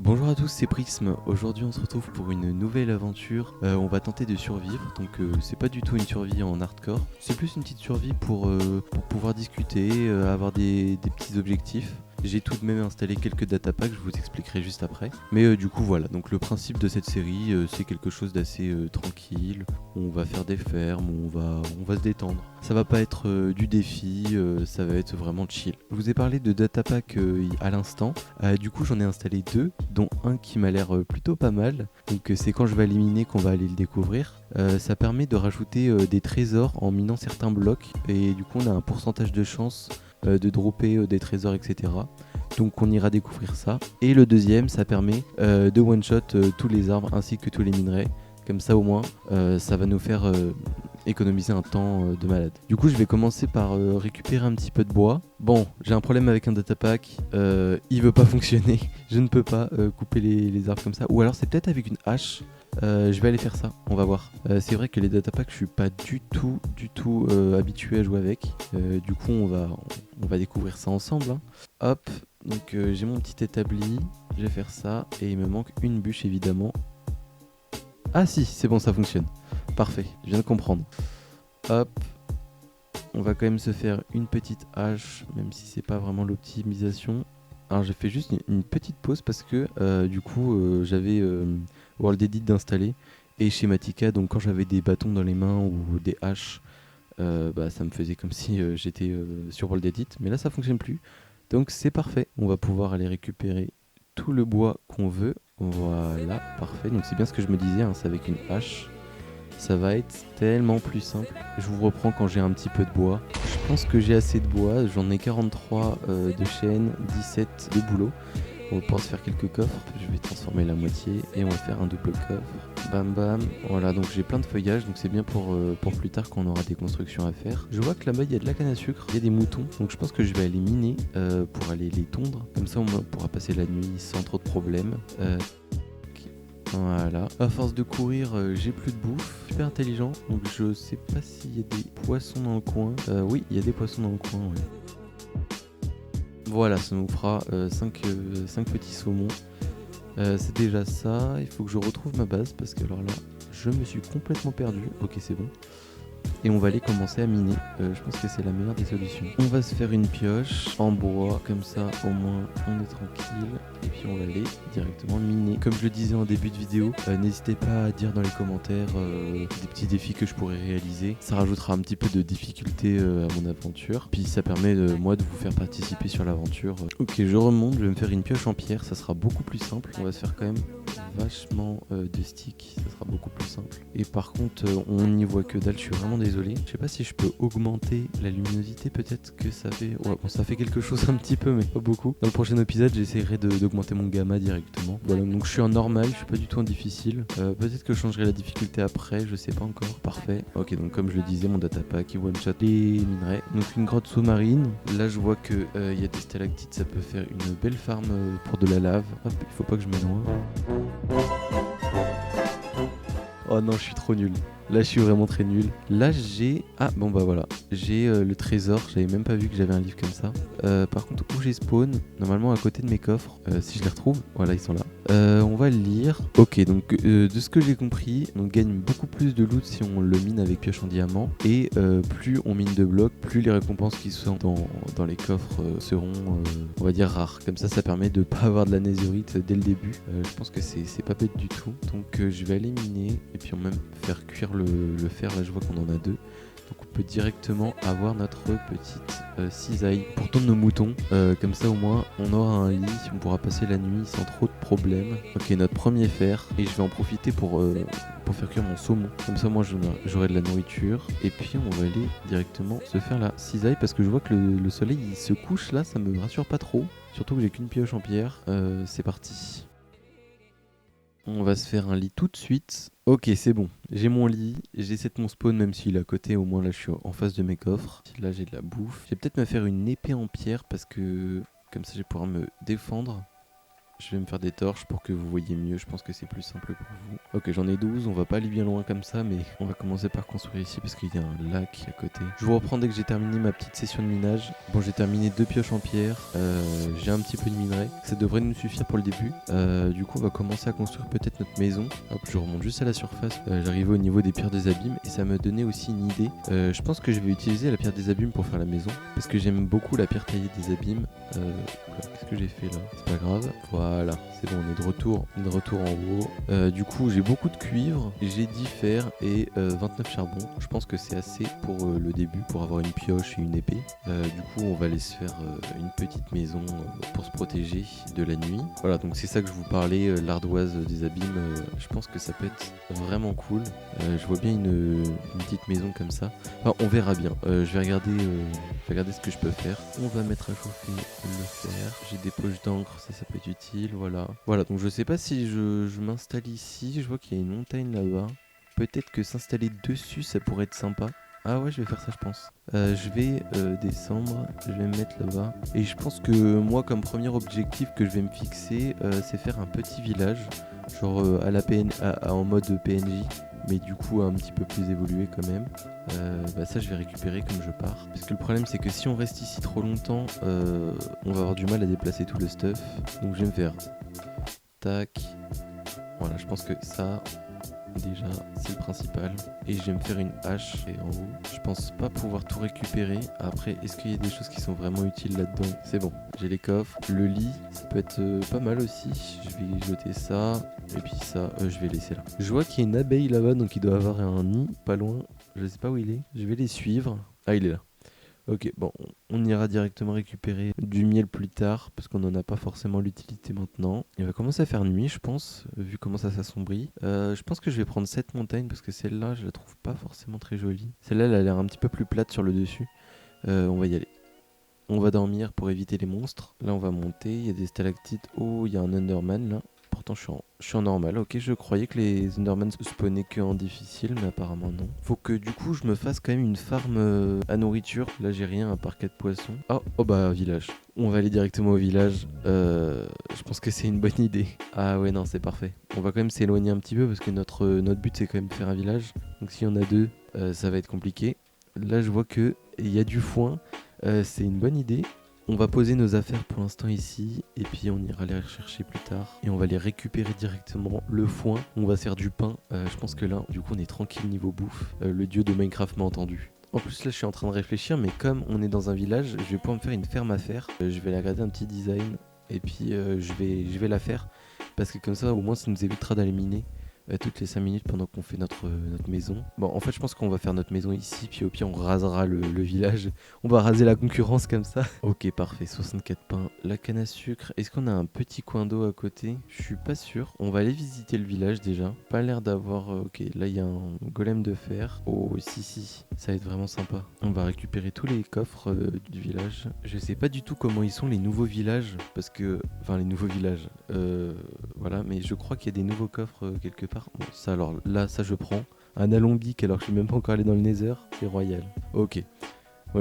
Bonjour à tous, c'est Prism. Aujourd'hui on se retrouve pour une nouvelle aventure. On va tenter de survivre, donc c'est pas du tout une survie en hardcore. C'est plus une petite survie pour pouvoir discuter, avoir des petits objectifs. J'ai tout de même installé quelques datapacks, je vous expliquerai juste après. Mais du coup voilà, donc le principe de cette série c'est quelque chose d'assez tranquille. On va faire des fermes, on va se détendre. Ça va pas être du défi, ça va être vraiment chill. Je vous ai parlé de datapack à l'instant. Du coup j'en ai installé deux, dont un qui m'a l'air plutôt pas mal. Donc c'est quand je vais éliminer qu'on va aller le découvrir. Ça permet de rajouter des trésors en minant certains blocs. Et du coup on a un pourcentage de chance de dropper des trésors, etc. Donc on ira découvrir ça. Et le deuxième, ça permet de one-shot tous les arbres ainsi que tous les minerais. Comme ça au moins, ça va nous faire économiser un temps de malade. Du coup, je vais commencer par récupérer un petit peu de bois. Bon, j'ai un problème avec un datapack. Il veut pas fonctionner. Je ne peux pas couper les arbres comme ça. Ou alors c'est peut-être avec une hache. Je vais aller faire ça, on va voir. C'est vrai que les datapacks, je suis pas du tout habitué à jouer avec. Du coup, on va découvrir ça ensemble. Hein. Hop, donc j'ai mon petit établi. Je vais faire ça et il me manque une bûche évidemment. Ah si, c'est bon, ça fonctionne. Parfait, je viens de comprendre. Hop, on va quand même se faire une petite hache, même si c'est pas vraiment l'optimisation. Alors j'ai fait juste une petite pause parce que du coup j'avais World Edit d'installer et Schematica, donc quand j'avais des bâtons dans les mains ou des haches, ça me faisait comme si j'étais sur World Edit, mais là ça fonctionne plus. Donc c'est parfait, on va pouvoir aller récupérer tout le bois qu'on veut. Voilà, parfait, donc c'est bien ce que je me disais, hein, c'est avec une hache. Ça va être tellement plus simple. Je vous reprends quand j'ai un petit peu de bois. Je pense que j'ai assez de bois. J'en ai 43 de chêne, 17 de bouleau. On va pouvoir se faire quelques coffres. Je vais transformer la moitié et on va faire un double coffre. Bam bam. Voilà, donc j'ai plein de feuillage. Donc c'est bien pour plus tard quand on aura des constructions à faire. Je vois que là-bas il y a de la canne à sucre. Il y a des moutons. Donc je pense que je vais aller miner pour aller les tondre. Comme ça on pourra passer la nuit sans trop de problèmes. Voilà, à force de courir, j'ai plus de bouffe. Super intelligent, donc je sais pas s'il y a des poissons dans le coin. Oui, il y a des poissons dans le coin, ouais. Voilà, ça nous fera 5 petits saumons. C'est déjà ça, il faut que je retrouve ma base parce que alors là, je me suis complètement perdu. Ok, c'est bon. Et on va aller commencer à miner. Je pense que c'est la meilleure des solutions. On va se faire une pioche en bois, comme ça au moins on est tranquille. Et puis on va aller directement miner. Comme je le disais en début de vidéo, n'hésitez pas à dire dans les commentaires des petits défis que je pourrais réaliser. Ça rajoutera un petit peu de difficulté à mon aventure. Puis ça permet moi de vous faire participer sur l'aventure. Ok, je remonte, je vais me faire une pioche en pierre, ça sera beaucoup plus simple. On va se faire quand même vachement de sticks, ça sera beaucoup plus simple. Et par contre, on n'y voit que dalle, je suis vraiment désolé. Je sais pas si je peux augmenter la luminosité, peut-être que ça fait... Ouais, bon, ça fait quelque chose un petit peu, mais pas beaucoup. Dans le prochain épisode, j'essaierai d'augmenter mon gamma directement. Voilà, donc je suis en normal, je suis pas du tout en difficile. Peut-être que je changerai la difficulté après, je sais pas encore. Parfait. Ok, donc comme je le disais, mon datapack, il one-shot les minerais. Donc une grotte sous-marine. Là, je vois que il y a des stalactites, ça peut faire une belle farm pour de la lave. Hop, il faut pas que je me noie. Oh non, je suis trop nul. Là, je suis vraiment très nul. Là, j'ai... Ah, bon bah voilà. J'ai le trésor. J'avais même pas vu que j'avais un livre comme ça. Par contre, où j'ai spawn, normalement à côté de mes coffres, si je les retrouve, voilà, ils sont là. On va le lire. Ok, donc de ce que j'ai compris, on gagne beaucoup plus de loot si on le mine avec pioche en diamant. Et plus on mine de blocs, plus les récompenses qui sont dans les coffres seront, on va dire, rares. Comme ça permet de pas avoir de la netherite dès le début. Je pense que c'est pas bête du tout. Donc je vais aller miner et puis on va même faire cuire le fer. Là, je vois qu'on en a deux. Donc on peut directement avoir notre petite cisaille pour tondre nos moutons. Comme ça au moins on aura un lit, on pourra passer la nuit sans trop de problèmes. Ok, notre premier fer. Et je vais en profiter pour faire cuire mon saumon. Comme ça moi j'aurai de la nourriture. Et puis on va aller directement se faire la cisaille parce que je vois que le soleil il se couche là, ça me rassure pas trop. Surtout que j'ai qu'une pioche en pierre. C'est parti. On va se faire un lit tout de suite. Ok, c'est bon. J'ai mon lit. J'ai cette mon spawn, même s'il est à côté. Au moins, là, je suis en face de mes coffres. Là, j'ai de la bouffe. Je vais peut-être me faire une épée en pierre parce que comme ça, je vais pouvoir me défendre. Je vais me faire des torches pour que vous voyez mieux, je pense que c'est plus simple pour vous. Ok, j'en ai 12, on va pas aller bien loin comme ça, mais on va commencer par construire ici parce qu'il y a un lac à côté. Je vous reprends dès que j'ai terminé ma petite session de minage. Bon, j'ai terminé 2 pioches en pierre, j'ai un petit peu de minerai, ça devrait nous suffire pour le début. Du coup, on va commencer à construire peut-être notre maison. Hop, je remonte juste à la surface, j'arrive au niveau des pierres des abîmes et ça me donnait aussi une idée. Je pense que je vais utiliser la pierre des abîmes pour faire la maison parce que j'aime beaucoup la pierre taillée des abîmes. Qu'est-ce que j'ai fait là? C'est pas grave. Voilà, c'est bon, on est de retour en haut. Du coup, j'ai beaucoup de cuivre, j'ai 10 fer et 29 charbon. Je pense que c'est assez pour le début, pour avoir une pioche et une épée. Du coup, on va aller se faire une petite maison pour se protéger de la nuit. Voilà, donc c'est ça que je vous parlais, l'ardoise des abîmes. Je pense que ça peut être vraiment cool. Je vois bien une petite maison comme ça. Enfin, on verra bien. Je vais regarder ce que je peux faire. On va mettre à chauffer le fer. J'ai des poches d'encre, ça peut être utile. Voilà. Voilà, donc je sais pas si je m'installe ici. Je vois qu'il y a une montagne là-bas. Peut-être que s'installer dessus, ça pourrait être sympa. Ah ouais, je vais faire ça, je pense. Je vais descendre, je vais me mettre là-bas. Et je pense que moi, comme premier objectif que je vais me fixer, c'est faire un petit village. Genre à la en mode PNJ. Mais du coup, un petit peu plus évolué quand même. Ça, je vais récupérer comme je pars. Parce que le problème, c'est que si on reste ici trop longtemps, on va avoir du mal à déplacer tout le stuff. Donc, je vais me faire tac. Voilà, je pense que ça, déjà, c'est le principal. Et je vais me faire une hache et en haut. Je pense pas pouvoir tout récupérer. Après, est-ce qu'il y a des choses qui sont vraiment utiles là-dedans? C'est bon, j'ai les coffres. Le lit, ça peut être pas mal aussi. Je vais jeter ça. Et puis ça, je vais laisser là. Je vois qu'il y a une abeille là-bas, donc il doit avoir un nid pas loin. Je sais pas où il est. Je vais les suivre. Ah, il est là. Ok, bon, on ira directement récupérer du miel plus tard, parce qu'on n'en a pas forcément l'utilité maintenant. Il va commencer à faire nuit, je pense, vu comment ça s'assombrit. Je pense que je vais prendre cette montagne, parce que celle-là, je la trouve pas forcément très jolie. Celle-là, elle a l'air un petit peu plus plate sur le dessus. On va y aller. On va dormir pour éviter les monstres. Là, on va monter, il y a des stalactites. Oh, il y a un Enderman, là. Pourtant, je suis en normal. Ok, je croyais que les Enderman se spawnaient que en difficile, mais apparemment non. Faut que du coup, je me fasse quand même une farm à nourriture. Là, j'ai rien à part 4 poissons. Oh bah, village. On va aller directement au village. Je pense que c'est une bonne idée. Ah ouais, non, c'est parfait. On va quand même s'éloigner un petit peu parce que notre but, c'est quand même de faire un village. Donc, s'il y en a deux, ça va être compliqué. Là, je vois que il y a du foin. C'est une bonne idée. On va poser nos affaires pour l'instant ici et puis on ira les rechercher plus tard et on va les récupérer directement. Le foin, on va se faire du pain. Je pense que là, du coup, on est tranquille niveau bouffe. Le dieu de Minecraft m'a entendu. En plus là je suis en train de réfléchir, mais comme on est dans un village, je vais pouvoir me faire une ferme à faire. Je vais la regarder un petit design et puis je vais la faire parce que comme ça au moins ça nous évitera d'aller miner toutes les 5 minutes pendant qu'on fait notre maison. Bon, en fait, je pense qu'on va faire notre maison ici, puis au pire, on rasera le village. On va raser la concurrence comme ça. Ok, parfait, 64 pains. La canne à sucre. Est-ce qu'on a un petit coin d'eau à côté? Je suis pas sûr. On va aller visiter le village déjà. Pas l'air d'avoir... ok, là, il y a un golem de fer. Oh, si, ça va être vraiment sympa. On va récupérer tous les coffres du village. Je sais pas du tout comment ils sont les nouveaux villages, parce que... Enfin, les nouveaux villages. Voilà, mais je crois qu'il y a des nouveaux coffres quelque part. Bon, ça alors, là, ça je prends. Un alambic alors que je suis même pas encore allé dans le Nether, c'est royal. Ok. Ouais,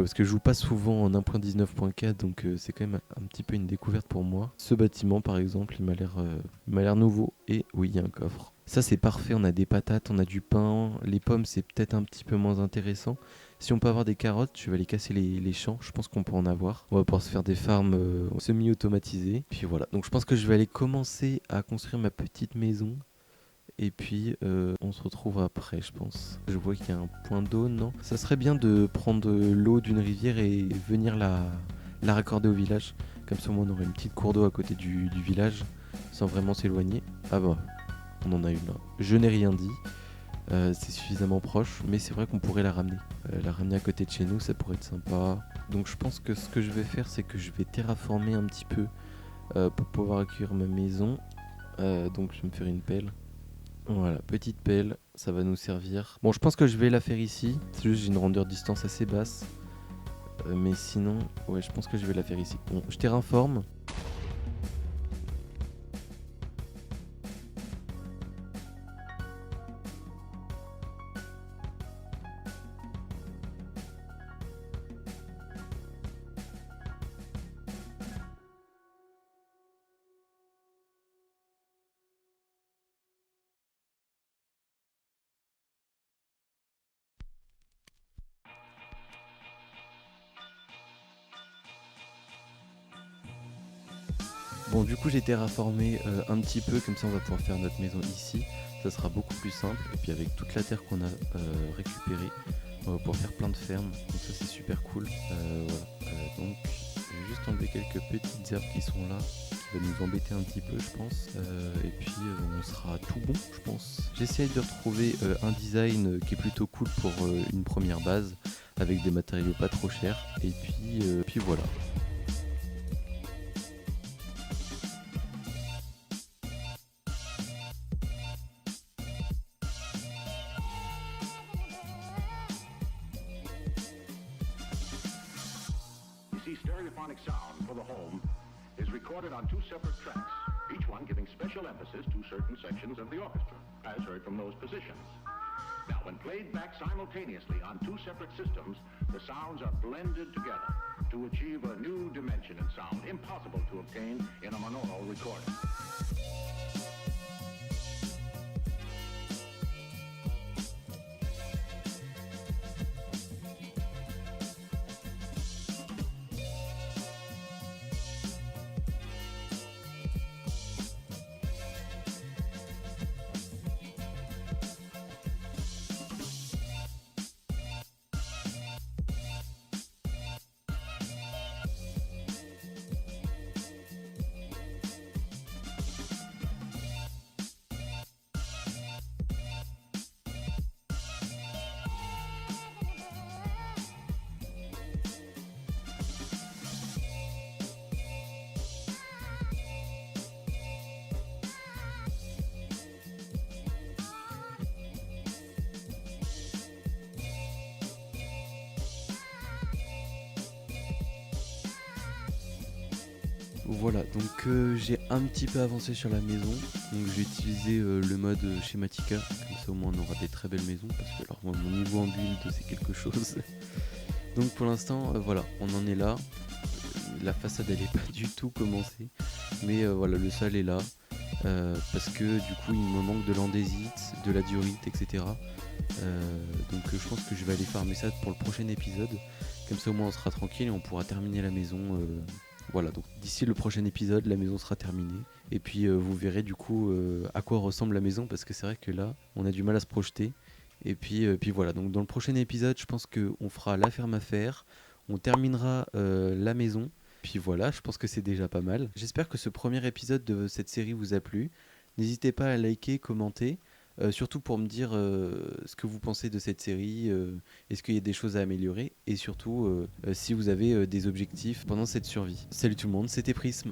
parce que je joue pas souvent en 1.19.4, donc c'est quand même un petit peu une découverte pour moi. Ce bâtiment, par exemple, il m'a l'air nouveau. Et oui, il y a un coffre. Ça, c'est parfait. On a des patates, on a du pain. Les pommes, c'est peut-être un petit peu moins intéressant. Si on peut avoir des carottes, je vais aller casser les champs. Je pense qu'on peut en avoir. On va pouvoir se faire des farms semi-automatisées. Puis voilà. Donc je pense que je vais aller commencer à construire ma petite maison. Et puis on se retrouve après, je pense. Je vois qu'il y a un point d'eau, non? Ça serait bien de prendre l'eau d'une rivière et venir la raccorder au village. Comme ça, on aurait une petite cour d'eau à côté du village, sans vraiment s'éloigner. Ah bah, on en a une là. Je n'ai rien dit. C'est suffisamment proche, mais c'est vrai qu'on pourrait la ramener. La ramener à côté de chez nous, ça pourrait être sympa. Donc je pense que ce que je vais faire, c'est que je vais terraformer un petit peu pour pouvoir accueillir ma maison. Donc je vais me faire une pelle. Voilà, petite pelle, ça va nous servir. Bon, je pense que je vais la faire ici. C'est juste j'ai une rondeur distance assez basse. Mais sinon, ouais, je pense que je vais la faire ici. Bon, je terraforme. Bon, du coup j'ai terraformé un petit peu, comme ça on va pouvoir faire notre maison ici. Ça sera beaucoup plus simple. Et puis avec toute la terre qu'on a récupérée, on va pouvoir faire plein de fermes. Donc ça c'est super cool. Voilà. Donc je vais juste enlever quelques petites herbes qui sont là, qui va nous embêter un petit peu je pense. Et puis on sera tout bon je pense. J'essaie de retrouver un design qui est plutôt cool pour une première base, avec des matériaux pas trop chers. Et puis voilà. You see, stereophonic sound for the home is recorded on two separate tracks, each one giving special emphasis to certain sections of the orchestra, as heard from those positions. Now, when played back simultaneously on two separate systems, the sounds are blended together to achieve a new dimension in sound, impossible to obtain in a monaural recording. Voilà, donc j'ai un petit peu avancé sur la maison. Donc j'ai utilisé le mode Schematica, comme ça au moins on aura des très belles maisons, parce que alors moi, mon niveau en build c'est quelque chose. Donc pour l'instant voilà, on en est là. La façade elle est pas du tout commencée, mais voilà, le sol est là. Parce que du coup il me manque de l'andésite, de la diorite, etc. Donc je pense que je vais aller farmer ça pour le prochain épisode. Comme ça au moins on sera tranquille et on pourra terminer la maison. Voilà, donc d'ici le prochain épisode, la maison sera terminée. Et puis vous verrez du coup à quoi ressemble la maison, parce que c'est vrai que là, on a du mal à se projeter. Et puis voilà, donc dans le prochain épisode, je pense qu'on fera la ferme à faire, on terminera la maison. Puis voilà, je pense que c'est déjà pas mal. J'espère que ce premier épisode de cette série vous a plu. N'hésitez pas à liker, commenter. Surtout pour me dire ce que vous pensez de cette série, est-ce qu'il y a des choses à améliorer, et surtout si vous avez des objectifs pendant cette survie. Salut tout le monde, c'était Prism.